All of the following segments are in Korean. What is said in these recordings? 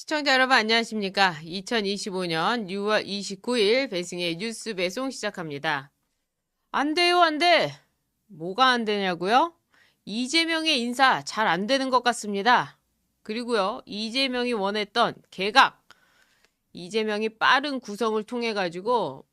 시청자 여러분 안녕하십니까? 2025년 6월 29일 배승의 뉴스 배송 시작합니다. 안 돼요, 안 돼. 뭐가 안 되냐고요? 이재명의 인사 잘 안 되는 것 같습니다. 그리고요, 이재명이 원했던 개각, 이재명이 빠른 구성을 통해 가지고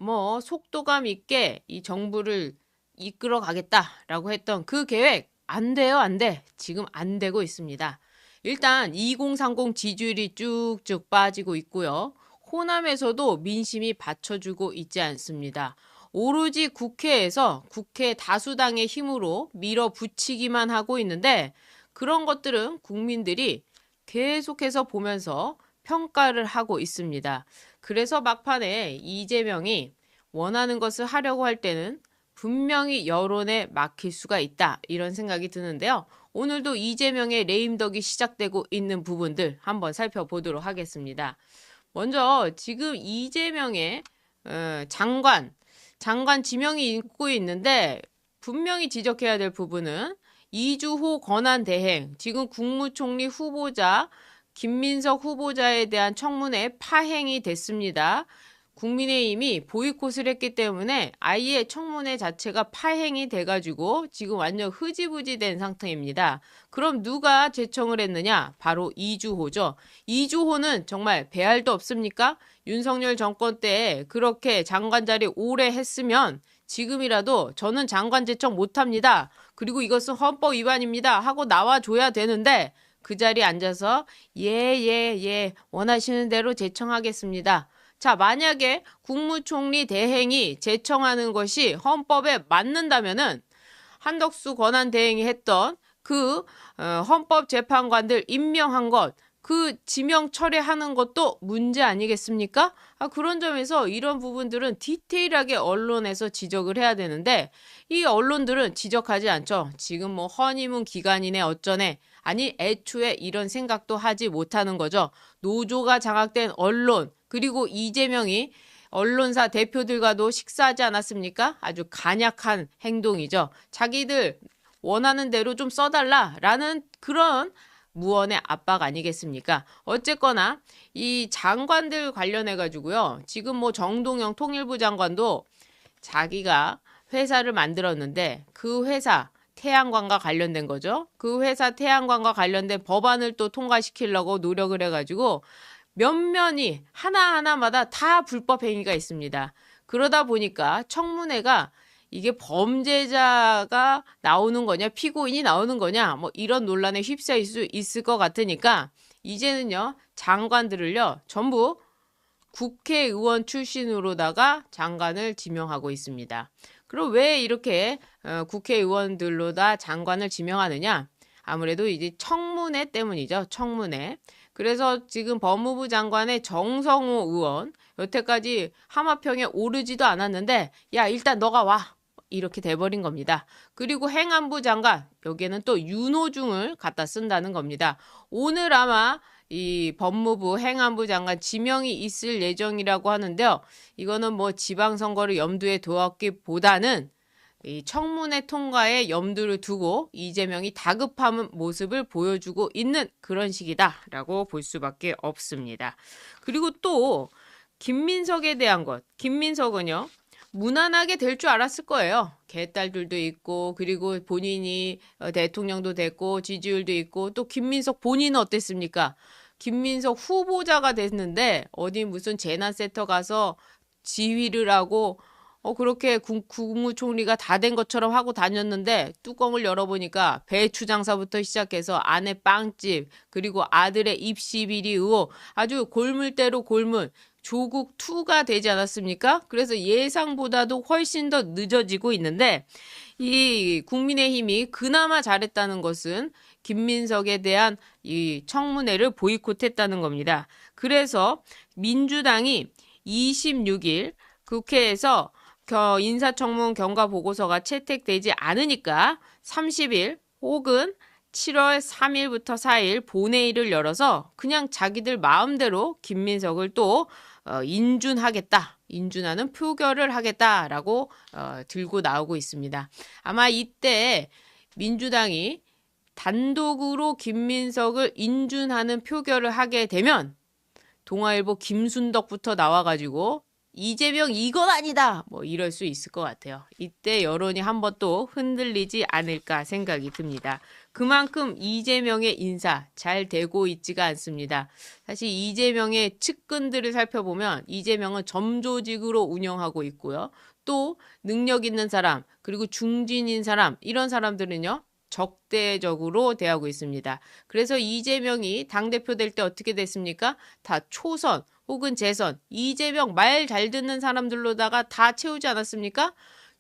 속도감 있게 이 정부를 이끌어 가겠다라고 했던 그 계획 안 돼요, 안 돼. 지금 안 되고 있습니다. 일단 2030 지지율이 쭉쭉 빠지고 있고요. 호남에서도 민심이 받쳐주고 있지 않습니다. 오로지 국회에서 국회 다수당의 힘으로 밀어붙이기만 하고 있는데 그런 것들은 국민들이 계속해서 보면서 평가를 하고 있습니다. 그래서 막판에 이재명이 원하는 것을 하려고 할 때는 분명히 여론에 막힐 수가 있다. 이런 생각이 드는데요. 오늘도 이재명의 레임덕이 시작되고 있는 부분들 한번 살펴보도록 하겠습니다. 먼저 지금 이재명의 장관 지명이 있고 있는데 분명히 지적해야 될 부분은 이주호 권한 대행, 지금 국무총리 후보자 김민석 후보자에 대한 청문회 파행이 됐습니다. 국민의힘이 보이콧을 했기 때문에 아예 청문회 자체가 파행이 돼가지고 지금 완전 흐지부지 된 상태입니다. 그럼 누가 제청을 했느냐? 바로 이주호죠. 이주호는 정말 배알도 없습니까? 윤석열 정권 때 그렇게 장관 자리 오래 했으면 지금이라도 저는 장관 제청 못합니다. 그리고 이것은 헌법 위반입니다. 하고 나와줘야 되는데 그 자리에 앉아서 예, 원하시는 대로 제청하겠습니다. 자, 만약에 국무총리 대행이 제청하는 것이 헌법에 맞는다면은 한덕수 권한 대행이 했던 그 헌법재판관들 임명한 것, 그 지명 철회하는 것도 문제 아니겠습니까? 그런 점에서 이런 부분들은 디테일하게 언론에서 지적을 해야 되는데 이 언론들은 지적하지 않죠. 지금 허니문 기간이네 어쩌네. 아니 애초에 이런 생각도 하지 못하는 거죠. 노조가 장악된 언론 그리고 이재명이 언론사 대표들과도 식사하지 않았습니까? 아주 간약한 행동이죠. 자기들 원하는 대로 좀 써달라라는 그런 무언의 압박 아니겠습니까? 어쨌거나 이 장관들 관련해 가지고요. 지금 정동영 통일부 장관도 자기가 회사를 만들었는데 그 회사 태양광과 관련된 거죠. 그 회사 태양광과 관련된 법안을 또 통과시키려고 노력을 해가지고 면면이 하나하나마다 다 불법 행위가 있습니다. 그러다 보니까 청문회가 이게 범죄자가 나오는 거냐, 피고인이 나오는 거냐, 이런 논란에 휩싸일 수 있을 것 같으니까 이제는요, 장관들을요, 전부 국회의원 출신으로다가 장관을 지명하고 있습니다. 그럼 왜 이렇게 국회의원들로다 장관을 지명하느냐? 아무래도 이제 청문회 때문이죠. 청문회. 그래서 지금 법무부 장관의 정성호 의원 여태까지 하마평에 오르지도 않았는데 야 일단 너가 와. 이렇게 돼버린 겁니다. 그리고 행안부 장관 여기에는 또 윤호중을 갖다 쓴다는 겁니다. 오늘 아마 이 법무부 행안부 장관 지명이 있을 예정이라고 하는데요. 이거는 지방선거를 염두에 두었기보다는 이 청문회 통과에 염두를 두고 이재명이 다급한 모습을 보여주고 있는 그런 식이다라고 볼 수밖에 없습니다. 그리고 또 김민석에 대한 것. 김민석은요. 무난하게 될 줄 알았을 거예요. 개딸들도 있고 그리고 본인이 대통령도 됐고 지지율도 있고 또 김민석 본인은 어땠습니까? 김민석 후보자가 됐는데 어디 무슨 재난센터 가서 지휘를 하고 그렇게 국무총리가 다 된 것처럼 하고 다녔는데 뚜껑을 열어보니까 배추 장사부터 시작해서 아내 빵집 그리고 아들의 입시 비리 의혹 아주 골물대로 골물 조국 2가 되지 않았습니까? 그래서 예상보다도 훨씬 더 늦어지고 있는데 이 국민의힘이 그나마 잘했다는 것은 김민석에 대한 이 청문회를 보이콧했다는 겁니다. 그래서 민주당이 26일 국회에서 인사청문 경과 보고서가 채택되지 않으니까 30일 혹은 7월 3일부터 4일 본회의를 열어서 그냥 자기들 마음대로 김민석을 또 인준하는 표결을 하겠다라고 들고 나오고 있습니다. 아마 이때 민주당이 단독으로 김민석을 인준하는 표결을 하게 되면 동아일보 김순덕부터 나와가지고 이재명 이건 아니다 뭐 이럴 수 있을 것 같아요. 이때 여론이 한번 또 흔들리지 않을까 생각이 듭니다. 그만큼 이재명의 인사 잘 되고 있지가 않습니다. 사실 이재명의 측근들을 살펴보면 이재명은 점조직으로 운영하고 있고요. 또 능력 있는 사람 그리고 중진인 사람 이런 사람들은요. 적대적으로 대하고 있습니다. 그래서 이재명이 당대표 될 때 어떻게 됐습니까? 다 초선 혹은 재선, 이재명 말 잘 듣는 사람들로다가 다 채우지 않았습니까?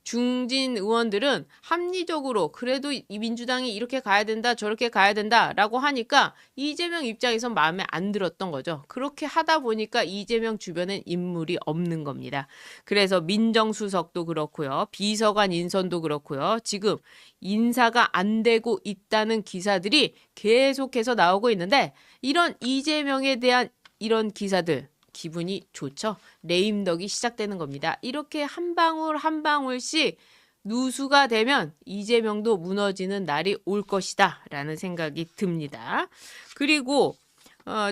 중진 의원들은 합리적으로 그래도 이 민주당이 이렇게 가야 된다 저렇게 가야 된다라고 하니까 이재명 입장에선 마음에 안 들었던 거죠. 그렇게 하다 보니까 이재명 주변엔 인물이 없는 겁니다. 그래서 민정수석도 그렇고요. 비서관 인선도 그렇고요. 지금 인사가 안 되고 있다는 기사들이 계속해서 나오고 있는데 이런 이재명에 대한 이런 기사들 기분이 좋죠. 레임덕이 시작되는 겁니다. 이렇게 한 방울 한 방울씩 누수가 되면 이재명도 무너지는 날이 올 것이다 라는 생각이 듭니다. 그리고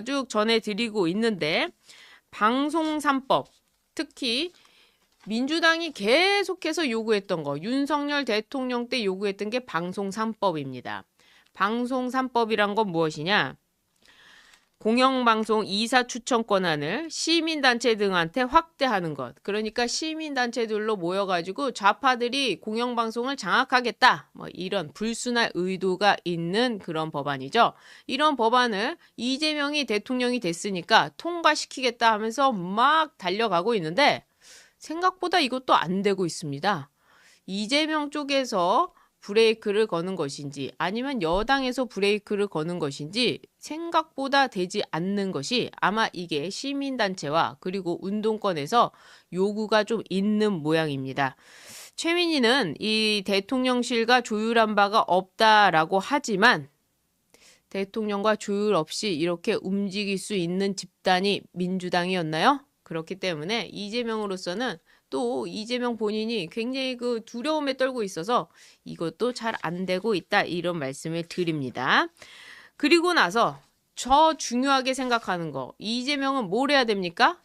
쭉 전해드리고 있는데 방송 3법 특히 민주당이 계속해서 요구했던 거 윤석열 대통령 때 요구했던 게 방송 3법입니다. 방송 3법이란 건 무엇이냐? 공영방송 이사 추천 권한을 시민단체 등한테 확대하는 것. 그러니까 시민단체들로 모여가지고 좌파들이 공영방송을 장악하겠다. 뭐 이런 불순한 의도가 있는 그런 법안이죠. 이런 법안을 이재명이 대통령이 됐으니까 통과시키겠다 하면서 막 달려가고 있는데 생각보다 이것도 안 되고 있습니다. 이재명 쪽에서 브레이크를 거는 것인지 아니면 여당에서 브레이크를 거는 것인지 생각보다 되지 않는 것이 아마 이게 시민단체와 그리고 운동권에서 요구가 좀 있는 모양입니다. 최민희는 이 대통령실과 조율한 바가 없다라고 하지만 대통령과 조율 없이 이렇게 움직일 수 있는 집단이 민주당이었나요? 그렇기 때문에 이재명으로서는 또 이재명 본인이 굉장히 그 두려움에 떨고 있어서 이것도 잘 안 되고 있다 이런 말씀을 드립니다. 그리고 나서 저 중요하게 생각하는 거 이재명은 뭘 해야 됩니까?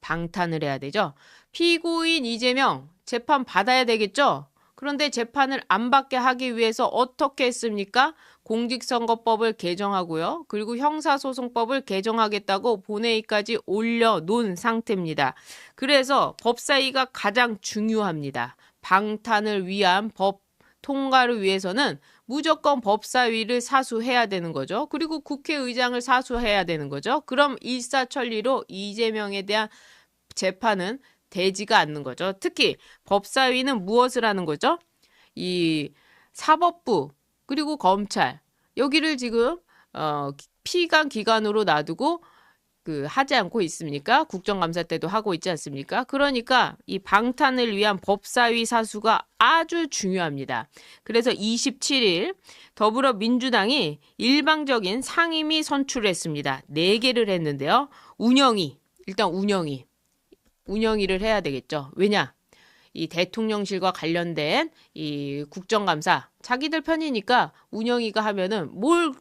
방탄을 해야 되죠. 피고인 이재명 재판 받아야 되겠죠. 그런데 재판을 안 받게 하기 위해서 어떻게 했습니까? 공직선거법을 개정하고요. 그리고 형사소송법을 개정하겠다고 본회의까지 올려놓은 상태입니다. 그래서 법사위가 가장 중요합니다. 방탄을 위한 법 통과를 위해서는 무조건 법사위를 사수해야 되는 거죠. 그리고 국회의장을 사수해야 되는 거죠. 그럼 일사천리로 이재명에 대한 재판은 되지가 않는 거죠. 특히 법사위는 무엇을 하는 거죠? 이 사법부 그리고 검찰 여기를 지금 피감 기관으로 놔두고 하지 않고 있습니까? 국정감사 때도 하고 있지 않습니까? 그러니까 이 방탄을 위한 법사위 사수가 아주 중요합니다. 그래서 27일 더불어민주당이 일방적인 상임위 선출했습니다. 4개를 했는데요. 운영위를 해야 되겠죠. 왜냐? 이 대통령실과 관련된 이 국정감사 자기들 편이니까 운영위가 하면은 뭘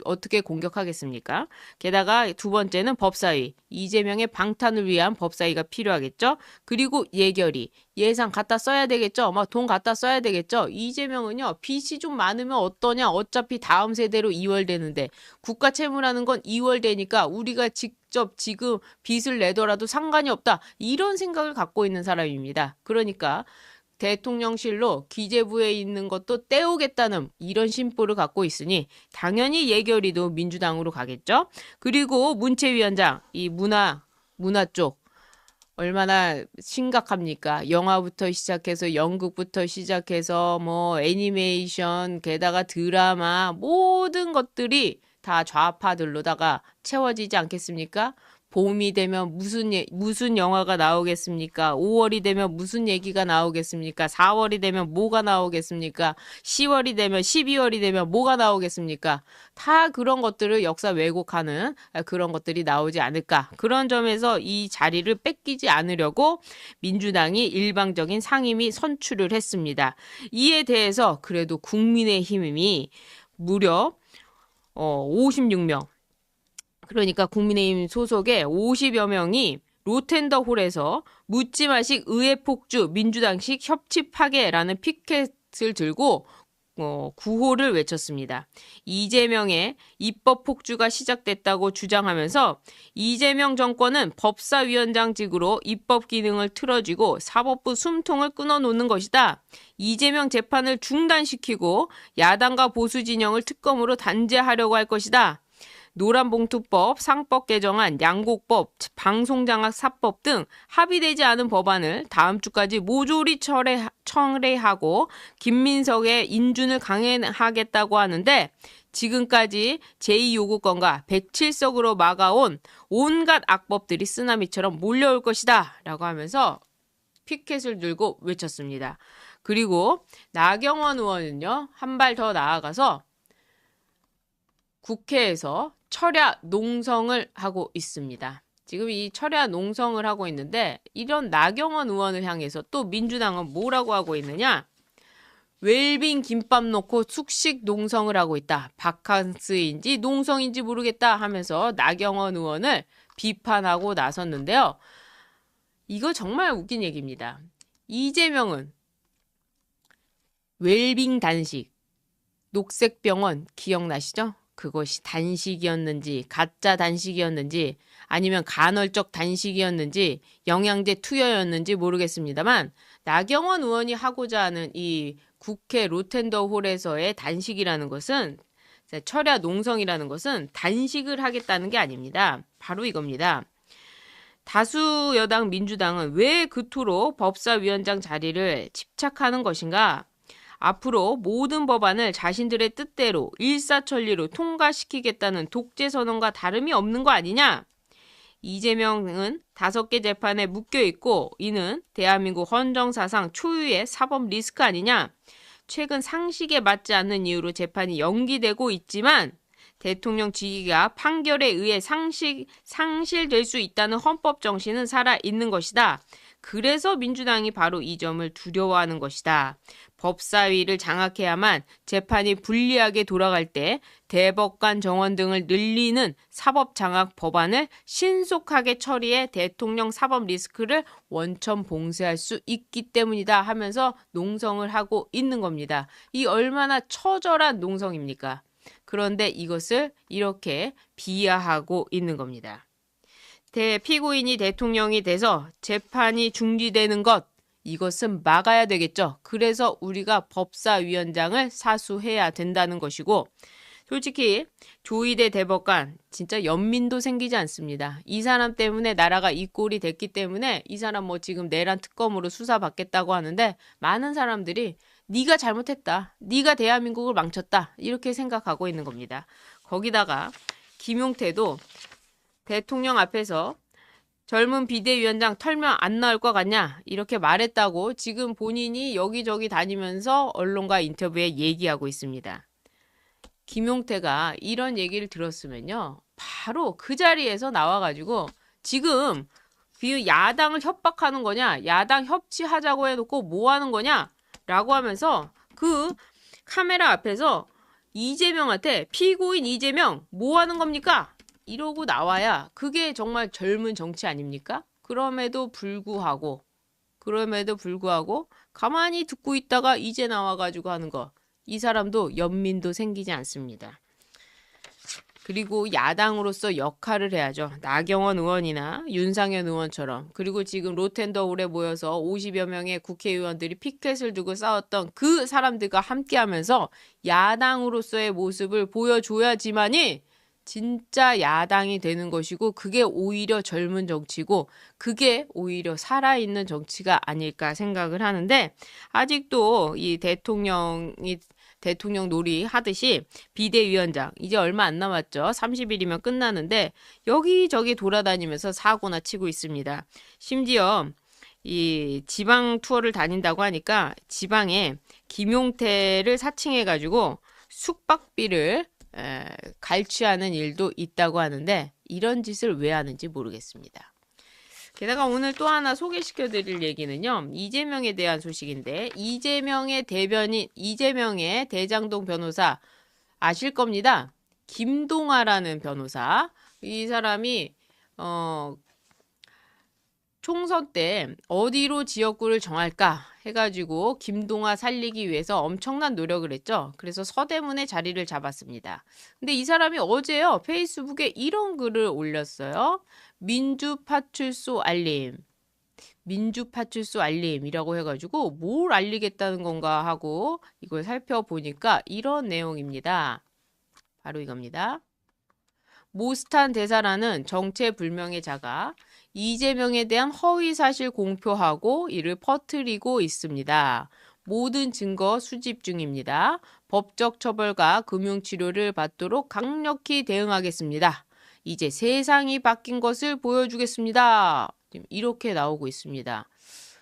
어떻게 공격하겠습니까? 게다가 두 번째는 법사위. 이재명의 방탄을 위한 법사위가 필요하겠죠? 그리고 예결위. 예산 갖다 써야 되겠죠? 막 돈 갖다 써야 되겠죠? 이재명은요, 빚이 좀 많으면 어떠냐? 어차피 다음 세대로 이월되는데, 국가 채무라는 건 이월되니까 우리가 직접 지금 빚을 내더라도 상관이 없다. 이런 생각을 갖고 있는 사람입니다. 그러니까, 대통령실로 기재부에 있는 것도 떼오겠다는 이런 심보를 갖고 있으니 당연히 예결위도 민주당으로 가겠죠. 그리고 문체위원장 이 문화 쪽 얼마나 심각합니까? 영화부터 시작해서 연극부터 시작해서 뭐 애니메이션 게다가 드라마 모든 것들이 다 좌파들로다가 채워지지 않겠습니까? 봄이 되면 무슨 영화가 나오겠습니까? 5월이 되면 무슨 얘기가 나오겠습니까? 4월이 되면 뭐가 나오겠습니까? 10월이 되면 12월이 되면 뭐가 나오겠습니까? 다 그런 것들을 역사 왜곡하는 그런 것들이 나오지 않을까. 그런 점에서 이 자리를 뺏기지 않으려고 민주당이 일방적인 상임위 선출을 했습니다. 이에 대해서 그래도 국민의힘이 무려 56명 그러니까 국민의힘 소속의 50여 명이 로텐더홀에서 묻지마식 의회폭주 민주당식 협치 파괴라는 피켓을 들고 구호를 외쳤습니다. 이재명의 입법 폭주가 시작됐다고 주장하면서 이재명 정권은 법사위원장직으로 입법 기능을 틀어쥐고 사법부 숨통을 끊어놓는 것이다. 이재명 재판을 중단시키고 야당과 보수 진영을 특검으로 단죄하려고 할 것이다. 노란봉투법, 상법 개정안, 양곡법, 방송장악 사법 등 합의되지 않은 법안을 다음 주까지 모조리 철회하고 김민석의 인준을 강행하겠다고 하는데 지금까지 제2요구권과 107석으로 막아온 온갖 악법들이 쓰나미처럼 몰려올 것이다 라고 하면서 피켓을 들고 외쳤습니다. 그리고 나경원 의원은요, 한 발 더 나아가서 국회에서 철야 농성을 하고 있습니다. 지금 이 철야 농성을 하고 있는데 이런 나경원 의원을 향해서 또 민주당은 뭐라고 하고 있느냐? 웰빙 김밥 놓고 숙식 농성을 하고 있다. 바캉스인지 농성인지 모르겠다 하면서 나경원 의원을 비판하고 나섰는데요. 이거 정말 웃긴 얘기입니다. 이재명은 웰빙 단식, 녹색병원 기억나시죠? 그것이 단식이었는지 가짜 단식이었는지 아니면 간헐적 단식이었는지 영양제 투여였는지 모르겠습니다만 나경원 의원이 하고자 하는 이 국회 로텐더홀에서의 단식이라는 것은 철야 농성이라는 것은 단식을 하겠다는 게 아닙니다. 바로 이겁니다. 다수 여당 민주당은 왜 그토록 법사위원장 자리를 집착하는 것인가? 앞으로 모든 법안을 자신들의 뜻대로 일사천리로 통과시키겠다는 독재 선언과 다름이 없는 거 아니냐? 이재명은 5개 재판에 묶여있고 이는 대한민국 헌정사상 초유의 사법 리스크 아니냐? 최근 상식에 맞지 않는 이유로 재판이 연기되고 있지만 대통령 직위가 판결에 의해 상실될 수 있다는 헌법 정신은 살아있는 것이다. 그래서 민주당이 바로 이 점을 두려워하는 것이다. 법사위를 장악해야만 재판이 불리하게 돌아갈 때 대법관 정원 등을 늘리는 사법 장악 법안을 신속하게 처리해 대통령 사법 리스크를 원천 봉쇄할 수 있기 때문이다 하면서 농성을 하고 있는 겁니다. 이 얼마나 처절한 농성입니까? 그런데 이것을 이렇게 비하하고 있는 겁니다. 피고인이 대통령이 돼서 재판이 중지되는 것, 이것은 막아야 되겠죠. 그래서 우리가 법사위원장을 사수해야 된다는 것이고 솔직히 조희대 대법관 진짜 연민도 생기지 않습니다. 이 사람 때문에 나라가 이 꼴이 됐기 때문에 이 사람 뭐 지금 내란 특검으로 수사받겠다고 하는데 많은 사람들이 네가 잘못했다. 네가 대한민국을 망쳤다. 이렇게 생각하고 있는 겁니다. 거기다가 김용태도 대통령 앞에서 젊은 비대위원장 털면 안 나올 것 같냐 이렇게 말했다고 지금 본인이 여기저기 다니면서 언론과 인터뷰에 얘기하고 있습니다. 김용태가 이런 얘기를 들었으면요. 바로 그 자리에서 나와가지고 지금 야당을 협박하는 거냐 야당 협치하자고 해놓고 뭐 하는 거냐 라고 하면서 그 카메라 앞에서 이재명한테 피고인 이재명 뭐 하는 겁니까? 이러고 나와야 그게 정말 젊은 정치 아닙니까? 그럼에도 불구하고 가만히 듣고 있다가 이제 나와가지고 하는 거. 이 사람도 연민도 생기지 않습니다. 그리고 야당으로서 역할을 해야죠. 나경원 의원이나 윤상현 의원처럼. 그리고 지금 로텐더홀에 모여서 50여 명의 국회의원들이 피켓을 두고 싸웠던 그 사람들과 함께하면서 야당으로서의 모습을 보여줘야지만이 진짜 야당이 되는 것이고 그게 오히려 젊은 정치고 그게 오히려 살아있는 정치가 아닐까 생각을 하는데 아직도 이 대통령 놀이 하듯이 비대위원장 이제 얼마 안 남았죠. 30일이면 끝나는데 여기저기 돌아다니면서 사고나 치고 있습니다. 심지어 이 지방 투어를 다닌다고 하니까 지방에 김용태를 사칭해가지고 숙박비를 갈취하는 일도 있다고 하는데 이런 짓을 왜 하는지 모르겠습니다. 게다가 오늘 또 하나 소개시켜 드릴 얘기는요. 이재명에 대한 소식인데 이재명의 대변인 이재명의 대장동 변호사 아실 겁니다. 김동아라는 변호사 이 사람이 총선 때 어디로 지역구를 정할까 해가지고 김동아 살리기 위해서 엄청난 노력을 했죠. 그래서 서대문에 자리를 잡았습니다. 근데 이 사람이 어제요, 페이스북에 이런 글을 올렸어요. 민주파출소 알림. 민주파출소 알림이라고 해가지고 뭘 알리겠다는 건가 하고 이걸 살펴보니까 이런 내용입니다. 바로 이겁니다. 모스탄 대사라는 정체불명의 자가 이재명에 대한 허위사실 공표하고 이를 퍼뜨리고 있습니다. 모든 증거 수집 중입니다. 법적 처벌과 금융치료를 받도록 강력히 대응하겠습니다. 이제 세상이 바뀐 것을 보여주겠습니다. 이렇게 나오고 있습니다.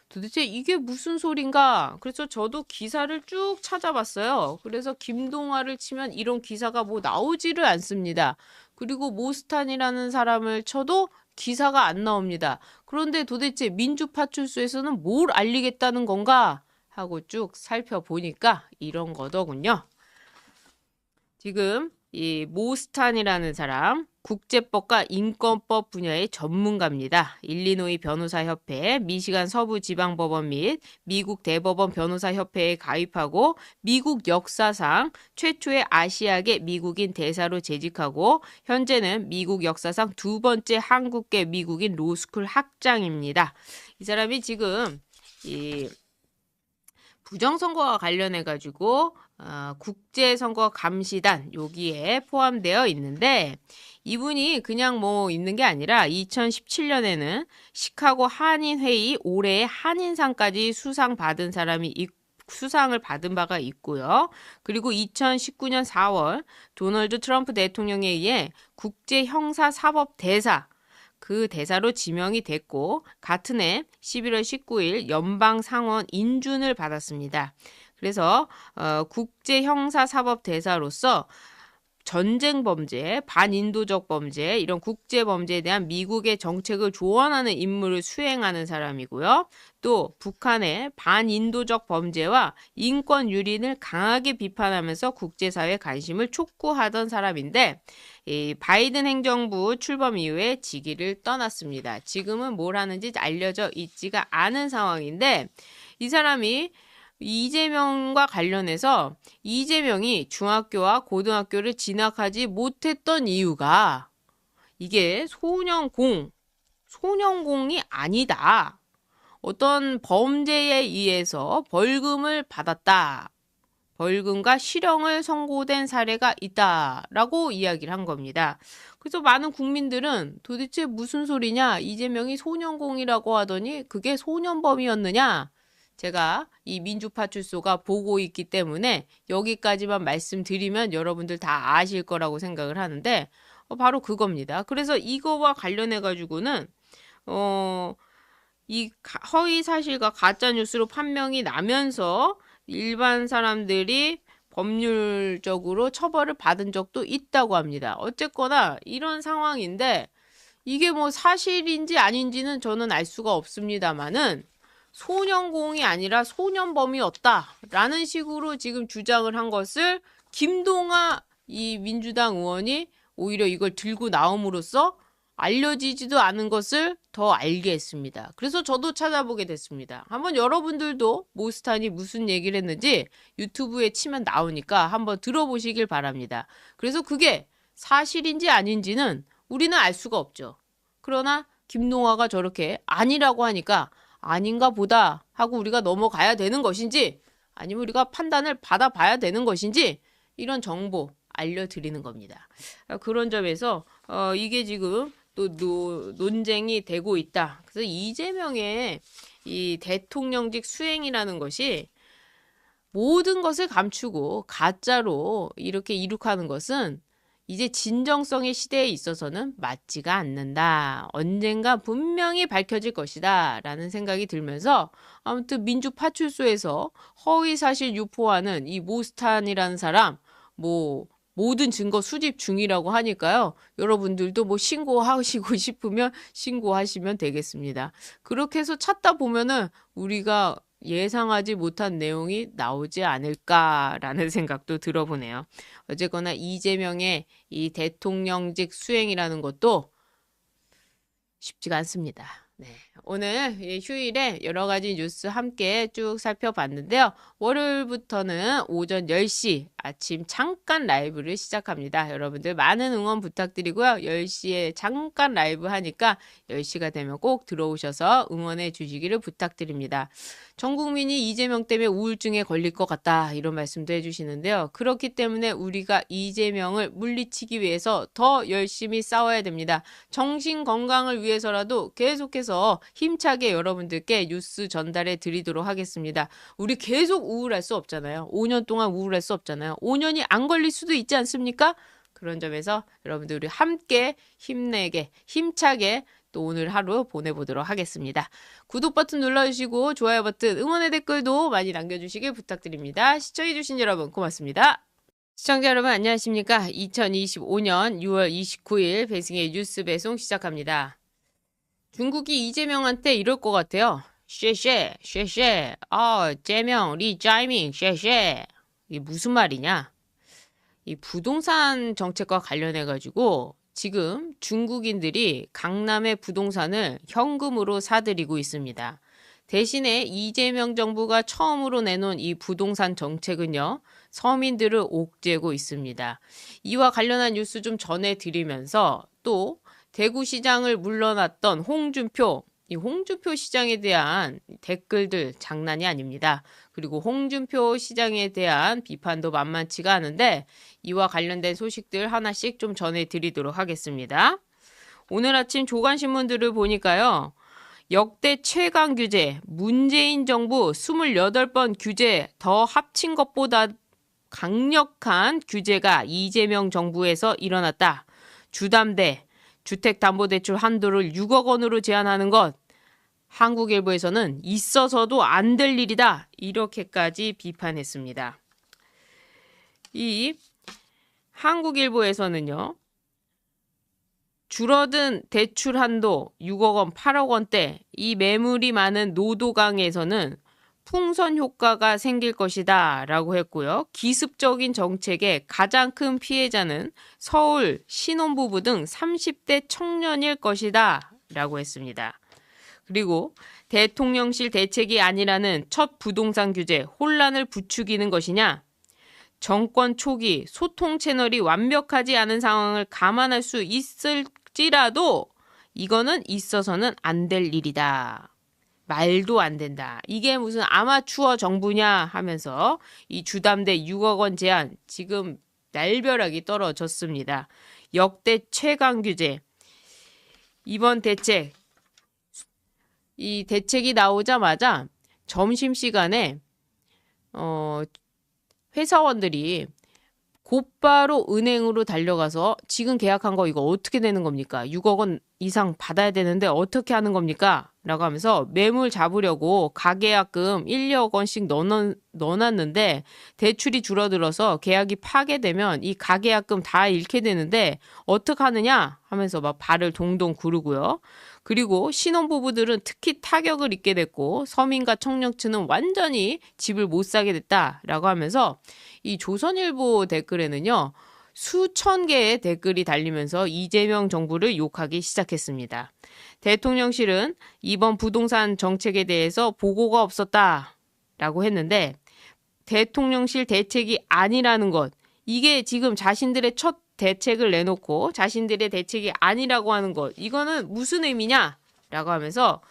도대체 이게 무슨 소린가? 그래서 저도 기사를 쭉 찾아봤어요. 그래서 김동아를 치면 이런 기사가 뭐 나오지를 않습니다. 그리고 모스탄이라는 사람을 쳐도 기사가 안 나옵니다. 그런데 도대체 민주파출소에서는 뭘 알리겠다는 건가? 하고 쭉 살펴보니까 이런 거더군요. 지금 이 모스탄이라는 사람 국제법과 인권법 분야의 전문가입니다. 일리노이 변호사협회, 미시간 서부지방법원 및 미국 대법원 변호사협회에 가입하고 미국 역사상 최초의 아시아계 미국인 대사로 재직하고 현재는 미국 역사상 두 번째 한국계 미국인 로스쿨 학장입니다. 이 사람이 지금 이 부정선거와 관련해가지고 국제선거감시단 여기에 포함되어 있는데 이분이 그냥 뭐 있는 게 아니라 2017년에는 시카고 한인회의 올해의 한인상까지 수상받은 사람이 수상을 받은 바가 있고요. 그리고 2019년 4월 도널드 트럼프 대통령에 의해 국제형사사법대사 그 대사로 지명이 됐고 같은 해 11월 19일 연방상원 인준을 받았습니다. 그래서 국제형사사법대사로서 전쟁 범죄, 반인도적 범죄, 이런 국제 범죄에 대한 미국의 정책을 조언하는 임무를 수행하는 사람이고요. 또 북한의 반인도적 범죄와 인권 유린을 강하게 비판하면서 국제사회 관심을 촉구하던 사람인데 이 바이든 행정부 출범 이후에 직위를 떠났습니다. 지금은 뭘 하는지 알려져 있지가 않은 상황인데 이 사람이 이재명과 관련해서 이재명이 중학교와 고등학교를 진학하지 못했던 이유가 이게 소년공이 아니다. 어떤 범죄에 의해서 벌금을 받았다. 벌금과 실형을 선고된 사례가 있다라고 이야기를 한 겁니다. 그래서 많은 국민들은 도대체 무슨 소리냐? 이재명이 소년공이라고 하더니 그게 소년범이었느냐? 제가 이 민주파출소가 보고 있기 때문에 여기까지만 말씀드리면 여러분들 다 아실 거라고 생각을 하는데 바로 그겁니다. 그래서 이거와 관련해 가지고는 이 허위 사실과 가짜 뉴스로 판명이 나면서 일반 사람들이 법률적으로 처벌을 받은 적도 있다고 합니다. 어쨌거나 이런 상황인데 이게 뭐 사실인지 아닌지는 저는 알 수가 없습니다만은 소년공이 아니라 소년범이었다라는 식으로 지금 주장을 한 것을 김동아 이 민주당 의원이 오히려 이걸 들고 나옴으로써 알려지지도 않은 것을 더 알게 했습니다. 그래서 저도 찾아보게 됐습니다. 한번 여러분들도 모스탄이 무슨 얘기를 했는지 유튜브에 치면 나오니까 한번 들어보시길 바랍니다. 그래서 그게 사실인지 아닌지는 우리는 알 수가 없죠. 그러나 김동아가 저렇게 아니라고 하니까 아닌가 보다 하고 우리가 넘어가야 되는 것인지 아니면 우리가 판단을 받아봐야 되는 것인지 이런 정보 알려드리는 겁니다. 그런 점에서 이게 지금 또 논쟁이 되고 있다. 그래서 이재명의 이 대통령직 수행이라는 것이 모든 것을 감추고 가짜로 이렇게 이룩하는 것은 이제 진정성의 시대에 있어서는 맞지가 않는다. 언젠가 분명히 밝혀질 것이다. 라는 생각이 들면서 아무튼 민주파출소에서 허위사실 유포하는 이 모스탄이라는 사람 모든 증거 수집 중이라고 하니까요. 여러분들도 뭐 신고하시고 싶으면 신고하시면 되겠습니다. 그렇게 해서 찾다 보면은 우리가 예상하지 못한 내용이 나오지 않을까라는 생각도 들어보네요. 어쨌거나 이재명의 이 대통령직 수행이라는 것도 쉽지가 않습니다. 네. 오늘 휴일에 여러 가지 뉴스 함께 쭉 살펴봤는데요. 월요일부터는 오전 10시 아침 잠깐 라이브를 시작합니다. 여러분들 많은 응원 부탁드리고요. 10시에 잠깐 라이브 하니까 10시가 되면 꼭 들어오셔서 응원해 주시기를 부탁드립니다. 전 국민이 이재명 때문에 우울증에 걸릴 것 같다 이런 말씀도 해주시는데요. 그렇기 때문에 우리가 이재명을 물리치기 위해서 더 열심히 싸워야 됩니다. 정신 건강을 위해서라도 계속해서 힘차게 여러분들께 뉴스 전달해 드리도록 하겠습니다. 우리 계속 우울할 수 없잖아요. 5년 동안 우울할 수 없잖아요. 5년이 안 걸릴 수도 있지 않습니까? 그런 점에서 여러분들 우리 함께 힘내게 힘차게 또 오늘 하루 보내보도록 하겠습니다. 구독 버튼 눌러주시고 좋아요 버튼 응원의 댓글도 많이 남겨주시길 부탁드립니다. 시청해주신 여러분 고맙습니다. 시청자 여러분 안녕하십니까? 2025년 6월 29일 배승의 뉴스 배송 시작합니다. 중국이 이재명한테 이럴 것 같아요. 쉐쉐 쉐쉐 재명 리자이밍 쉐쉐 이게 무슨 말이냐? 이 부동산 정책과 관련해 가지고 지금 중국인들이 강남의 부동산을 현금으로 사들이고 있습니다. 대신에 이재명 정부가 처음으로 내놓은 이 부동산 정책은요, 서민들을 옥죄고 있습니다. 이와 관련한 뉴스 좀 전해드리면서 또 대구시장을 물러났던 홍준표, 이 홍준표 시장에 대한 댓글들 장난이 아닙니다. 그리고 홍준표 시장에 대한 비판도 만만치가 않은데 이와 관련된 소식들 하나씩 좀 전해드리도록 하겠습니다. 오늘 아침 조간신문들을 보니까요. 역대 최강 규제, 문재인 정부 28번 규제 더 합친 것보다 강력한 규제가 이재명 정부에서 일어났다. 주담대, 주택담보대출 한도를 6억 원으로 제한하는 것, 한국일보에서는 있어서도 안 될 일이다. 이렇게까지 비판했습니다. 이 한국일보에서는요. 줄어든 대출 한도 6억 원, 8억 원대 이 매물이 많은 노도강에서는 풍선 효과가 생길 것이다 라고 했고요. 기습적인 정책의 가장 큰 피해자는 서울, 신혼부부 등 30대 청년일 것이다 라고 했습니다. 그리고 대통령실 대책이 아니라는 첫 부동산 규제 혼란을 부추기는 것이냐? 정권 초기 소통 채널이 완벽하지 않은 상황을 감안할 수 있을지라도 이거는 있어서는 안 될 일이다. 말도 안 된다. 이게 무슨 아마추어 정부냐 하면서 이 주담대 6억 원 제한 지금 날벼락이 떨어졌습니다. 역대 최강 규제. 이번 대책. 이 대책이 나오자마자 점심시간에 회사원들이 곧바로 은행으로 달려가서 지금 계약한 거 이거 어떻게 되는 겁니까? 6억 원 이상 받아야 되는데 어떻게 하는 겁니까? 라고 하면서 매물 잡으려고 가계약금 1, 2억 원씩 넣어놨는데 대출이 줄어들어서 계약이 파괴되면 이 가계약금 다 잃게 되는데 어떡하느냐 하면서 막 발을 동동 구르고요. 그리고 신혼부부들은 특히 타격을 입게 됐고 서민과 청년층은 완전히 집을 못 사게 됐다라고 하면서 이 조선일보 댓글에는요. 수천 개의 댓글이 달리면서 이재명 정부를 욕하기 시작했습니다. 대통령실은 이번 부동산 정책에 대해서 보고가 없었다라고 했는데 대통령실 대책이 아니라는 것 이게 지금 자신들의 첫 대책을 내놓고 자신들의 대책이 아니라고 하는 것 이거는 무슨 의미냐라고 하면서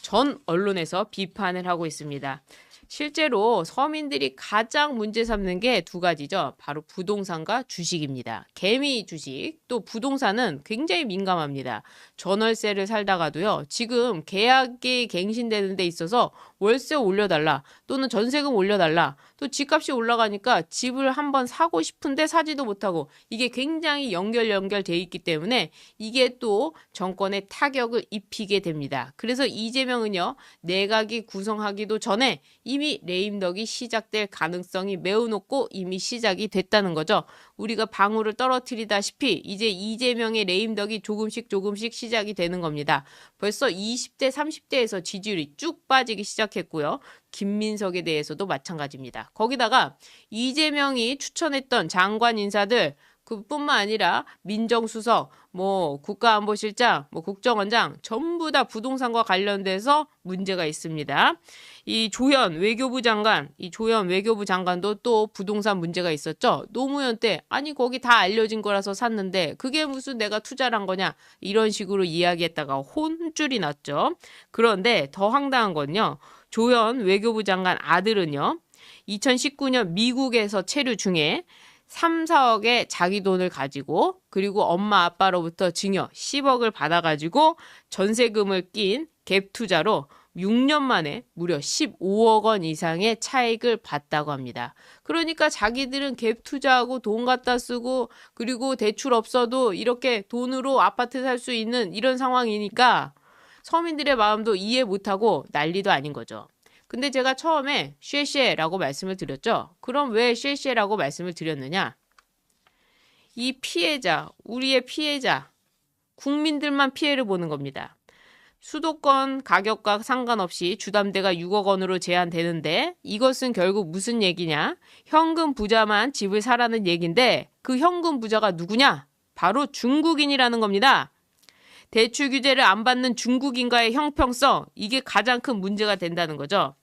전 언론에서 비판을 하고 있습니다. 실제로 서민들이 가장 문제 삼는 게 두 가지죠. 바로 부동산과 주식입니다. 개미 주식, 또 부동산은 굉장히 민감합니다. 전월세를 살다가도요. 지금 계약이 갱신되는 데 있어서 월세 올려달라 또는 전세금 올려달라 또 집값이 올라가니까 집을 한번 사고 싶은데 사지도 못하고 이게 굉장히 연결돼 있기 때문에 이게 또 정권에 타격을 입히게 됩니다. 그래서 이재명은요. 내각이 구성하기도 전에 이미 레임덕이 시작될 가능성이 매우 높고 이미 시작이 됐다는 거죠. 우리가 방울을 떨어뜨리다시피 이제 이재명의 레임덕이 조금씩 시작이 되는 겁니다. 벌써 20대, 30대에서 지지율이 쭉 빠지기 시작 시작했고요. 김민석에 대해서도 마찬가지입니다. 거기다가 이재명이 추천했던 장관 인사들 그뿐만 아니라 민정수석, 국가안보실장, 국정원장 전부 다 부동산과 관련돼서 문제가 있습니다. 이 조현 외교부 장관도 또 부동산 문제가 있었죠. 노무현 때 아니 거기 다 알려진 거라서 샀는데 그게 무슨 내가 투자를 한 거냐 이런 식으로 이야기했다가 혼쭐이 났죠. 그런데 더 황당한 건요. 조현 외교부 장관 아들은요. 2019년 미국에서 체류 중에 3, 4억의 자기 돈을 가지고 그리고 엄마 아빠로부터 증여 10억을 받아가지고 전세금을 낀 갭 투자로 6년 만에 무려 15억 원 이상의 차익을 봤다고 합니다. 그러니까 자기들은 갭 투자하고 돈 갖다 쓰고 그리고 대출 없어도 이렇게 돈으로 아파트 살 수 있는 이런 상황이니까 서민들의 마음도 이해 못하고 난리도 아닌 거죠. 근데 제가 처음에 쉐쉐라고 말씀을 드렸죠. 그럼 왜 쉐쉐라고 말씀을 드렸느냐? 이 피해자, 우리의 피해자, 국민들만 피해를 보는 겁니다. 수도권 가격과 상관없이 주담대가 6억 원으로 제한되는데 이것은 결국 무슨 얘기냐? 현금 부자만 집을 사라는 얘기인데 그 현금 부자가 누구냐? 바로 중국인이라는 겁니다. 대출 규제를 안 받는 중국인과의 형평성, 이게 가장 큰 문제가 된다는 거죠.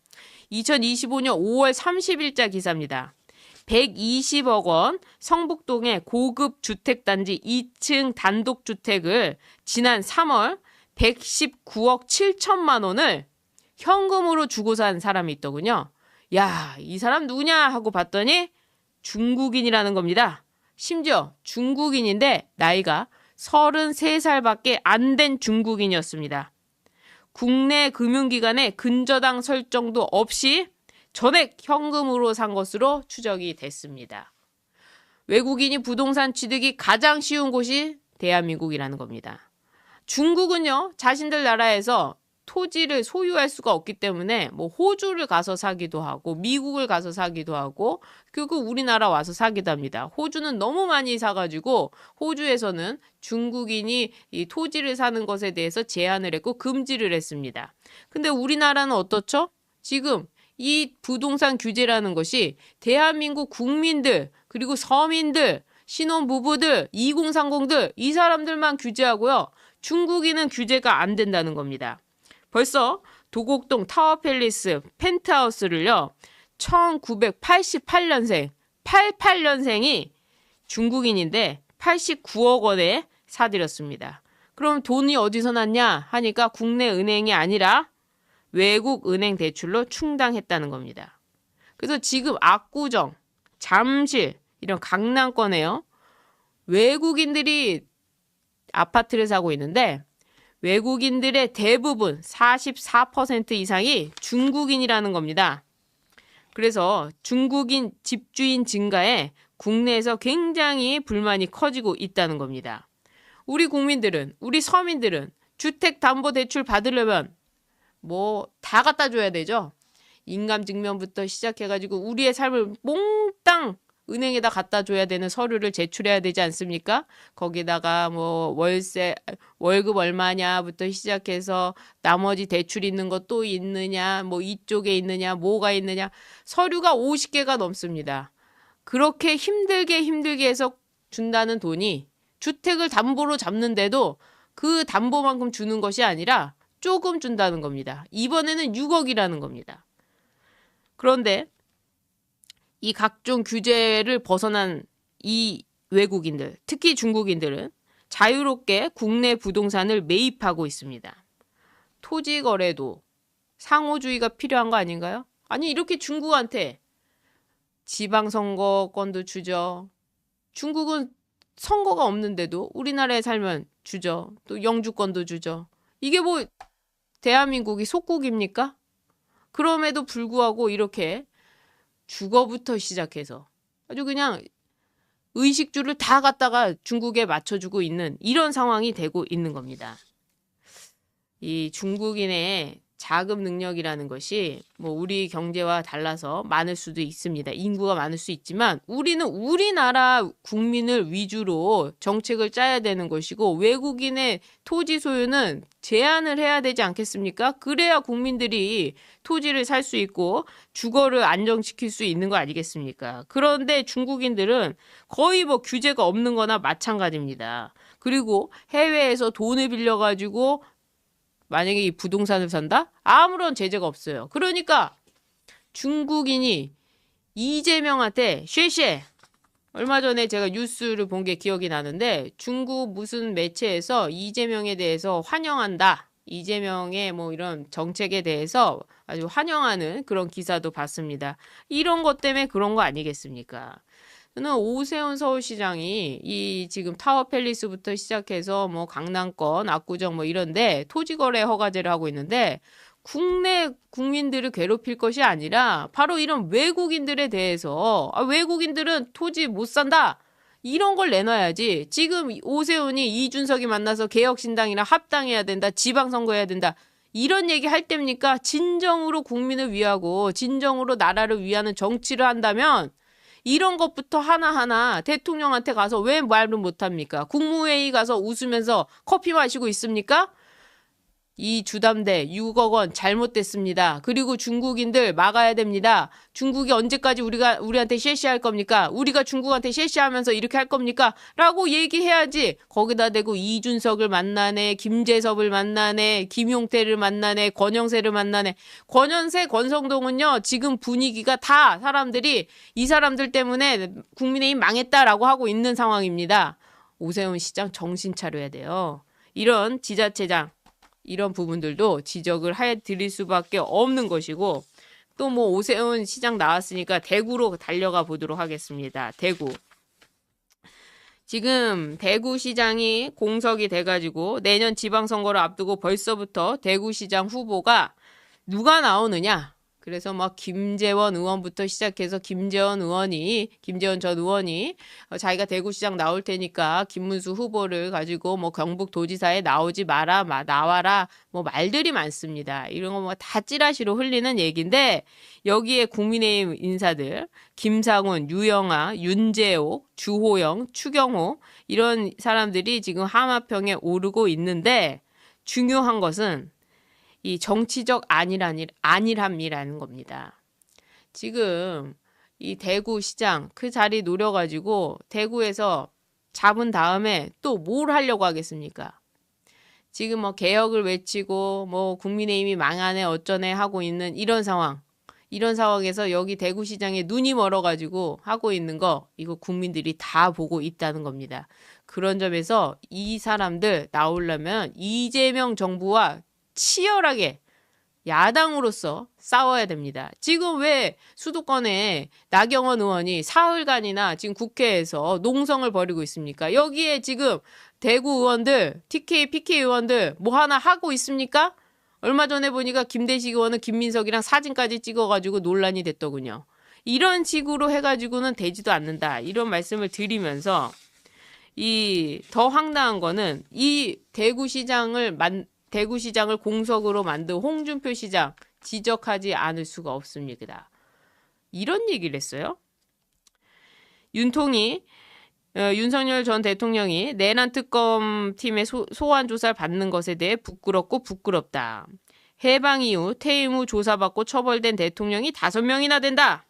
2025년 5월 30일자 기사입니다. 120억 원 성북동의 고급 주택단지 2층 단독주택을 지난 3월 119억 7천만 원을 현금으로 주고 산 사람이 있더군요. 야, 이 사람 누구냐 하고 봤더니 중국인이라는 겁니다. 심지어 중국인인데 나이가 33살밖에 안 된 중국인이었습니다. 국내 금융기관에 근저당 설정도 없이 전액 현금으로 산 것으로 추적이 됐습니다. 외국인이 부동산 취득이 가장 쉬운 곳이 대한민국이라는 겁니다. 중국은요, 자신들 나라에서 토지를 소유할 수가 없기 때문에 호주를 가서 사기도 하고 미국을 가서 사기도 하고 그리고 우리나라 와서 사기도 합니다. 호주는 너무 많이 사가지고 호주에서는 중국인이 이 토지를 사는 것에 대해서 제한을 했고 금지를 했습니다. 근데 우리나라는 어떻죠? 지금 이 부동산 규제라는 것이 대한민국 국민들 그리고 서민들 신혼부부들 2030들 이 사람들만 규제하고요. 중국인은 규제가 안 된다는 겁니다. 벌써 도곡동 타워팰리스 펜트하우스를요. 1988년생, 88년생이 중국인인데 89억 원에 사들였습니다. 그럼 돈이 어디서 났냐 하니까 국내 은행이 아니라 외국 은행 대출로 충당했다는 겁니다. 그래서 지금 압구정, 잠실 이런 강남권에요. 외국인들이 아파트를 사고 있는데 외국인들의 대부분 44% 이상이 중국인이라는 겁니다. 그래서 중국인 집주인 증가에 국내에서 굉장히 불만이 커지고 있다는 겁니다. 우리 국민들은, 우리 서민들은 주택담보대출 받으려면 다 갖다 줘야 되죠. 인감증명부터 시작해가지고 우리의 삶을 몽땅 은행에다 갖다 줘야 되는 서류를 제출해야 되지 않습니까? 거기다가 월세, 월급 얼마냐부터 시작해서 나머지 대출 있는 거 또 있느냐, 이쪽에 있느냐, 뭐가 있느냐. 서류가 50개가 넘습니다. 그렇게 힘들게 해서 준다는 돈이 주택을 담보로 잡는데도 그 담보만큼 주는 것이 아니라 조금 준다는 겁니다. 이번에는 6억이라는 겁니다. 그런데 이 각종 규제를 벗어난 이 외국인들, 특히 중국인들은 자유롭게 국내 부동산을 매입하고 있습니다. 토지 거래도 상호주의가 필요한 거 아닌가요? 아니 이렇게 중국한테 지방선거권도 주죠. 중국은 선거가 없는데도 우리나라에 살면 주죠. 또 영주권도 주죠. 이게 대한민국이 속국입니까? 그럼에도 불구하고 이렇게 주거부터 시작해서 아주 그냥 의식주를 다 갖다가 중국에 맞춰주고 있는 이런 상황이 되고 있는 겁니다. 이 중국인의 자금 능력이라는 것이 뭐 우리 경제와 달라서 많을 수도 있습니다. 인구가 많을 수 있지만 우리는 우리나라 국민을 위주로 정책을 짜야 되는 것이고 외국인의 토지 소유는 제한을 해야 되지 않겠습니까? 그래야 국민들이 토지를 살 수 있고 주거를 안정시킬 수 있는 거 아니겠습니까? 그런데 중국인들은 거의 뭐 규제가 없는 거나 마찬가지입니다. 그리고 해외에서 돈을 빌려가지고 만약에 이 부동산을 산다? 아무런 제재가 없어요. 그러니까 중국인이 이재명한테 쉐쉐 얼마 전에 제가 뉴스를 본 게 기억이 나는데 중국 무슨 매체에서 이재명에 대해서 환영한다. 이재명의 뭐 이런 정책에 대해서 아주 환영하는 그런 기사도 봤습니다. 이런 것 때문에 그런 거 아니겠습니까? 저는 오세훈 서울시장이 이 지금 타워팰리스부터 시작해서 뭐 강남권, 압구정 뭐 이런데 토지거래 허가제를 하고 있는데 국내 국민들을 괴롭힐 것이 아니라 바로 이런 외국인들에 대해서 외국인들은 토지 못 산다. 이런 걸 내놔야지. 지금 오세훈이 이준석이 만나서 개혁신당이랑 합당해야 된다. 지방선거해야 된다. 이런 얘기 할 때입니까? 진정으로 국민을 위하고 진정으로 나라를 위하는 정치를 한다면 이런 것부터 하나하나 대통령한테 가서 왜 말을 못합니까? 국무회의 가서 웃으면서 커피 마시고 있습니까? 이 주담대 6억 원 잘못됐습니다. 그리고 중국인들 막아야 됩니다. 중국이 언제까지 우리한테 쉐시할 겁니까? 우리가 중국한테 쉐시하면서 이렇게 할 겁니까? 라고 얘기해야지. 거기다 대고 이준석을 만나네, 김재섭을 만나네, 김용태를 만나네, 권영세를 만나네. 권영세, 권성동은요, 지금 분위기가 다 사람들이 이 사람들 때문에 국민의힘 망했다라고 하고 있는 상황입니다. 오세훈 시장 정신 차려야 돼요. 이런 지자체장, 이런 부분들도 지적을 해드릴 수밖에 없는 것이고 또 뭐 오세훈 시장 나왔으니까 대구로 달려가 보도록 하겠습니다. 대구. 지금 대구시장이 공석이 돼가지고 내년 지방선거를 앞두고 벌써부터 대구시장 후보가 누가 나오느냐. 그래서 막 김재원 의원부터 시작해서 김재원 전 의원이 자기가 대구시장 나올 테니까 김문수 후보를 가지고 뭐 경북도지사에 나오지 마라, 나와라, 뭐 말들이 많습니다. 이런 거 뭐 다 찌라시로 흘리는 얘기인데 여기에 국민의힘 인사들 김상훈, 유영아, 윤재옥, 주호영, 추경호 이런 사람들이 지금 하마평에 오르고 있는데 중요한 것은 이 정치적 안일함이라는 겁니다. 지금 이 대구시장 그 자리 노려가지고 대구에서 잡은 다음에 또 뭘 하려고 하겠습니까? 지금 뭐 개혁을 외치고 뭐 국민의힘이 망하네 어쩌네 하고 있는 이런 상황에서 여기 대구시장에 눈이 멀어가지고 하고 있는 거 이거 국민들이 다 보고 있다는 겁니다. 그런 점에서 이 사람들 나오려면 이재명 정부와 치열하게 야당으로서 싸워야 됩니다. 지금 왜 수도권에 나경원 의원이 사흘간이나 지금 국회에서 농성을 벌이고 있습니까? 여기에 지금 대구 의원들, TK, PK 의원들 뭐 하나 하고 있습니까? 얼마 전에 보니까 김대식 의원은 김민석이랑 사진까지 찍어가지고 논란이 됐더군요. 이런 식으로 해가지고는 되지도 않는다. 이런 말씀을 드리면서 이 더 황당한 거는 이 대구시장을 공석으로 만든 홍준표 시장 지적하지 않을 수가 없습니다. 이런 얘기를 했어요. 윤석열 전 대통령이 내란 특검팀의 소환 조사를 받는 것에 대해 부끄럽고 부끄럽다. 해방 이후 퇴임 후 조사받고 처벌된 대통령이 5명이나 된다.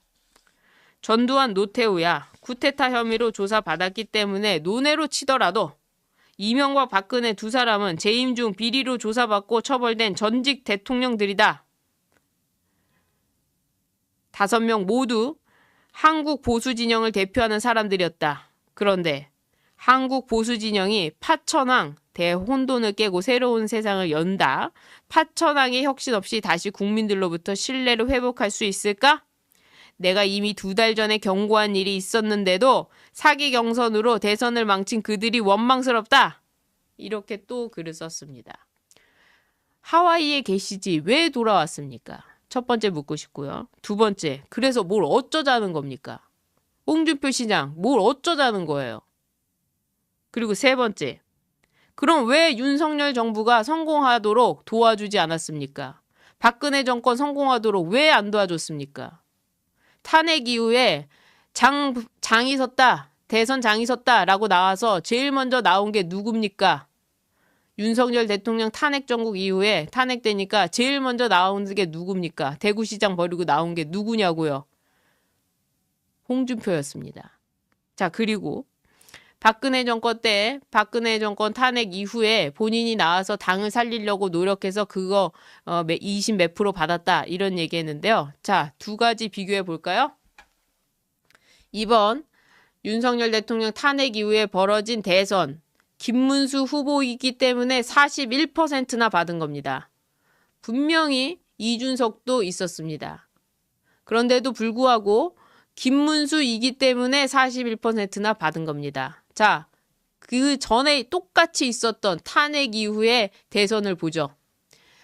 전두환, 노태우야. 쿠데타 혐의로 조사받았기 때문에 논외로 치더라도 이명박 박근혜 두 사람은 재임 중 비리로 조사받고 처벌된 전직 대통령들이다. 5명 모두 한국 보수 진영을 대표하는 사람들이었다. 그런데 한국 보수 진영이 파천왕 대혼돈을 깨고 새로운 세상을 연다. 파천왕의 혁신 없이 다시 국민들로부터 신뢰를 회복할 수 있을까? 내가 이미 2달 전에 경고한 일이 있었는데도 사기 경선으로 대선을 망친 그들이 원망스럽다. 이렇게 또 글을 썼습니다. 하와이에 계시지 왜 돌아왔습니까? 첫 번째 묻고 싶고요. 두 번째, 그래서 뭘 어쩌자는 겁니까? 홍준표 시장 뭘 어쩌자는 거예요? 그리고 세 번째, 그럼 왜 윤석열 정부가 성공하도록 도와주지 않았습니까? 박근혜 정권 성공하도록 왜 안 도와줬습니까? 탄핵 이후에 장이 섰다, 대선 장이 섰다라고 나와서 제일 먼저 나온 게 누굽니까? 윤석열 대통령 탄핵 정국 이후에 탄핵되니까 제일 먼저 나온 게 누굽니까? 대구시장 버리고 나온 게 누구냐고요? 홍준표였습니다. 자, 그리고 박근혜 정권 때, 박근혜 정권 탄핵 이후에 본인이 나와서 당을 살리려고 노력해서 그거 20 몇 프로 받았다 이런 얘기했는데요. 자, 두 가지 비교해 볼까요? 이번 윤석열 대통령 탄핵 이후에 벌어진 대선 김문수 후보이기 때문에 41%나 받은 겁니다. 분명히 이준석도 있었습니다. 그런데도 불구하고 김문수이기 때문에 41%나 받은 겁니다. 자, 그 전에 똑같이 있었던 탄핵 이후의 대선을 보죠.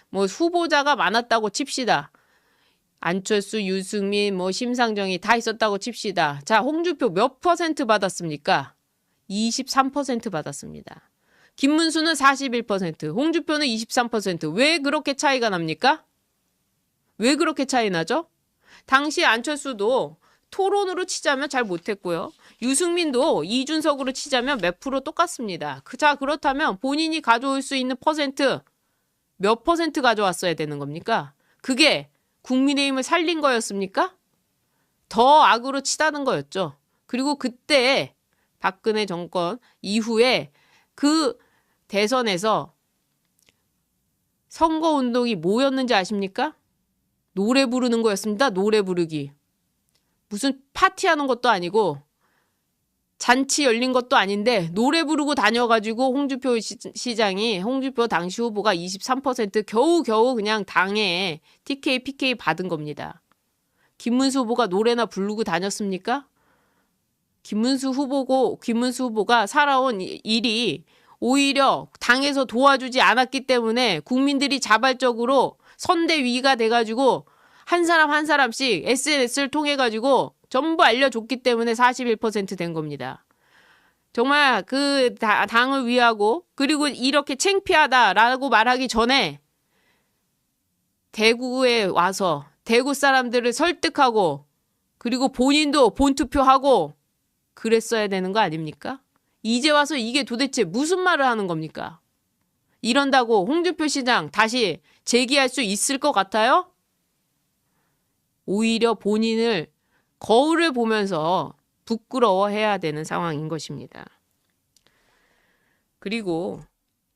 뭐 후보자가 많았다고 칩시다. 안철수, 유승민, 심상정이 다 있었다고 칩시다. 자, 홍준표 몇 퍼센트 받았습니까? 23% 받았습니다. 김문수는 41%, 홍준표는 23%. 왜 그렇게 차이가 납니까? 왜 그렇게 차이 나죠? 당시 안철수도 토론으로 치자면 잘 못했고요. 유승민도 이준석으로 치자면 몇 프로 똑같습니다. 자, 그렇다면 본인이 가져올 수 있는 퍼센트 몇 퍼센트 가져왔어야 되는 겁니까? 그게 국민의힘을 살린 거였습니까? 더 악으로 치다는 거였죠. 그리고 그때 박근혜 정권 이후에 그 대선에서 선거운동이 뭐였는지 아십니까? 노래 부르는 거였습니다. 노래 부르기. 무슨 파티하는 것도 아니고 잔치 열린 것도 아닌데 노래 부르고 다녀가지고 홍준표 홍준표 당시 후보가 23% 겨우겨우 그냥 당에 TK, PK 받은 겁니다. 김문수 후보가 노래나 부르고 다녔습니까? 김문수 후보가 살아온 일이 오히려 당에서 도와주지 않았기 때문에 국민들이 자발적으로 선대위가 돼가지고 한 사람 한 사람씩 SNS를 통해 가지고 전부 알려줬기 때문에 41% 된 겁니다. 정말 그 당을 위하고 그리고 이렇게 창피하다라고 말하기 전에 대구에 와서 대구 사람들을 설득하고 그리고 본인도 본투표하고 그랬어야 되는 거 아닙니까? 이제 와서 이게 도대체 무슨 말을 하는 겁니까? 이런다고 홍준표 시장 다시 재기할 수 있을 것 같아요? 오히려 본인을 거울을 보면서 부끄러워해야 되는 상황인 것입니다. 그리고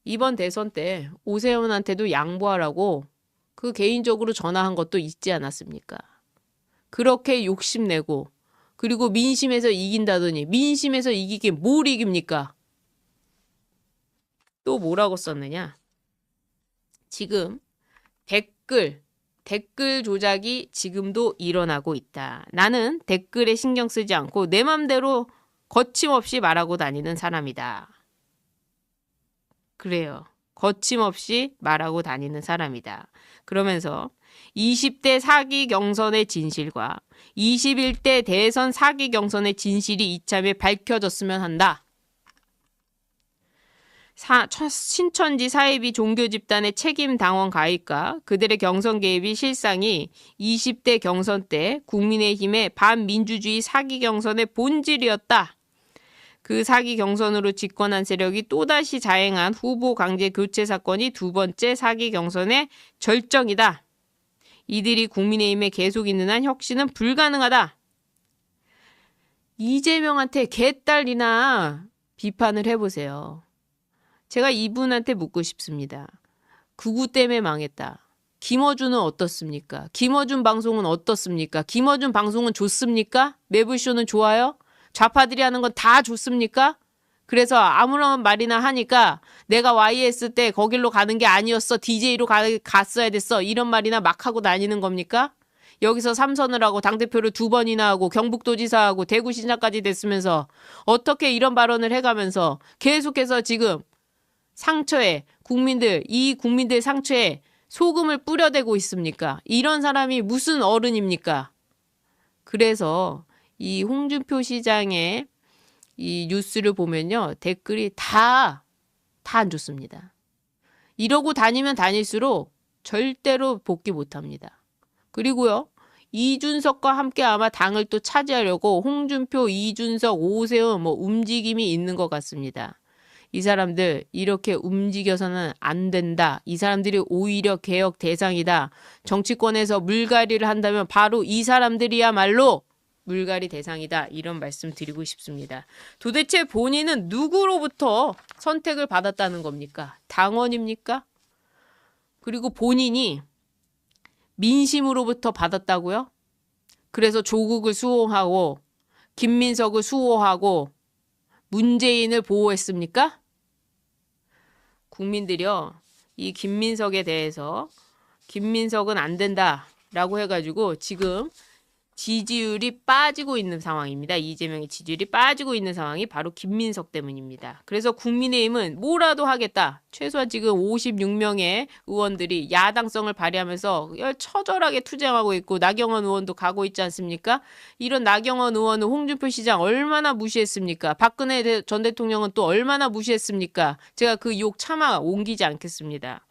이번 대선 때 오세훈한테도 양보하라고 그 개인적으로 전화한 것도 있지 않았습니까? 그렇게 욕심내고 그리고 민심에서 이긴다더니 민심에서 이기긴 뭘 이깁니까? 또 뭐라고 썼느냐? 지금 댓글 조작이 지금도 일어나고 있다. 나는 댓글에 신경 쓰지 않고 내 맘대로 거침없이 말하고 다니는 사람이다. 그래요. 거침없이 말하고 다니는 사람이다. 그러면서 20대 사기 경선의 진실과 21대 대선 사기 경선의 진실이 이참에 밝혀졌으면 한다. 신천지 사이비 종교 집단의 책임 당원 가입과 그들의 경선 개입이 실상이 20대 경선 때 국민의힘의 반민주주의 사기 경선의 본질이었다. 그 사기 경선으로 집권한 세력이 또다시 자행한 후보 강제 교체 사건이 두 번째 사기 경선의 절정이다. 이들이 국민의힘에 계속 있는 한 혁신은 불가능하다. 이재명한테 개딸이나 비판을 해보세요. 제가 이분한테 묻고 싶습니다. 구구 때문에 망했다. 김어준은 어떻습니까? 김어준 방송은 어떻습니까? 김어준 방송은 좋습니까? 매불쇼는 좋아요? 좌파들이 하는 건 다 좋습니까? 그래서 아무런 말이나 하니까 내가 YS 때 거길로 가는 게 아니었어. DJ로 갔어야 됐어. 이런 말이나 막 하고 다니는 겁니까? 여기서 3선을 하고 당대표를 2번이나 하고 경북도지사하고 대구시장까지 됐으면서 어떻게 이런 발언을 해가면서 계속해서 지금 이 국민들 상처에 소금을 뿌려대고 있습니까? 이런 사람이 무슨 어른입니까? 그래서 이 홍준표 시장의 이 뉴스를 보면요. 댓글이 다 안 좋습니다. 이러고 다니면 다닐수록 절대로 복귀 못합니다. 그리고요. 이준석과 함께 아마 당을 또 차지하려고 홍준표, 이준석, 오세훈 뭐 움직임이 있는 것 같습니다. 이 사람들 이렇게 움직여서는 안 된다. 이 사람들이 오히려 개혁 대상이다. 정치권에서 물갈이를 한다면 바로 이 사람들이야말로 물갈이 대상이다. 이런 말씀 드리고 싶습니다. 도대체 본인은 누구로부터 선택을 받았다는 겁니까? 당원입니까? 그리고 본인이 민심으로부터 받았다고요? 그래서 조국을 수호하고 김민석을 수호하고 문재인을 보호했습니까? 국민들이요. 이 김민석에 대해서 김민석은 안 된다라고 해가지고 지금 지지율이 빠지고 있는 상황입니다. 이재명의 지지율이 빠지고 있는 상황이 바로 김민석 때문입니다. 그래서 국민의힘은 뭐라도 하겠다. 최소한 지금 56명의 의원들이 야당성을 발휘하면서 처절하게 투쟁하고 있고 나경원 의원도 가고 있지 않습니까? 이런 나경원 의원은 홍준표 시장 얼마나 무시했습니까? 박근혜 전 대통령은 또 얼마나 무시했습니까? 제가 그 욕 차마 옮기지 않겠습니다.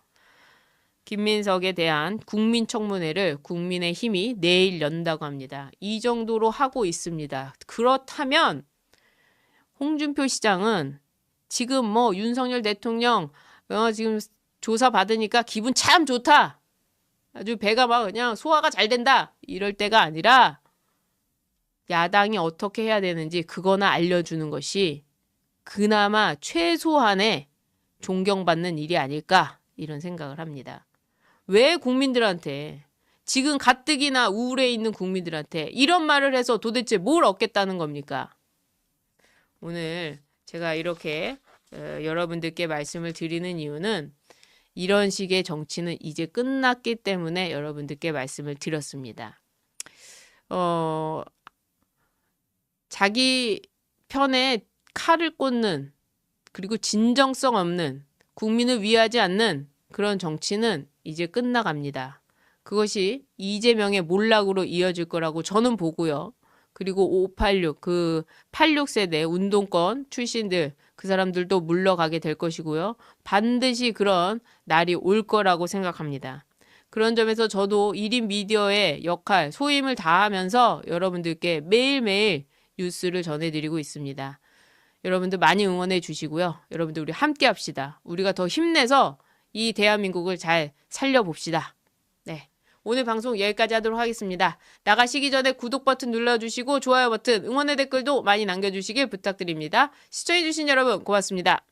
김민석에 대한 국민청문회를 국민의힘이 내일 연다고 합니다. 이 정도로 하고 있습니다. 그렇다면 홍준표 시장은 지금 뭐 윤석열 대통령 지금 조사 받으니까 기분 참 좋다. 아주 배가 막 그냥 소화가 잘 된다. 이럴 때가 아니라 야당이 어떻게 해야 되는지 그거나 알려주는 것이 그나마 최소한의 존경받는 일이 아닐까 이런 생각을 합니다. 왜 국민들한테 지금 가뜩이나 우울해 있는 국민들한테 이런 말을 해서 도대체 뭘 얻겠다는 겁니까? 오늘 제가 이렇게 여러분들께 말씀을 드리는 이유는 이런 식의 정치는 이제 끝났기 때문에 여러분들께 말씀을 드렸습니다. 자기 편에 칼을 꽂는 그리고 진정성 없는 국민을 위하지 않는 그런 정치는 이제 끝나갑니다. 그것이 이재명의 몰락으로 이어질 거라고 저는 보고요. 그리고 586, 그 86세대 운동권 출신들 그 사람들도 물러가게 될 것이고요. 반드시 그런 날이 올 거라고 생각합니다. 그런 점에서 저도 1인 미디어의 역할, 소임을 다하면서 여러분들께 매일매일 뉴스를 전해드리고 있습니다. 여러분들 많이 응원해 주시고요. 여러분들 우리 함께 합시다. 우리가 더 힘내서 이 대한민국을 잘 살려봅시다. 네. 오늘 방송 여기까지 하도록 하겠습니다. 나가시기 전에 구독 버튼 눌러주시고 좋아요 버튼, 응원의 댓글도 많이 남겨주시길 부탁드립니다. 시청해주신 여러분 고맙습니다.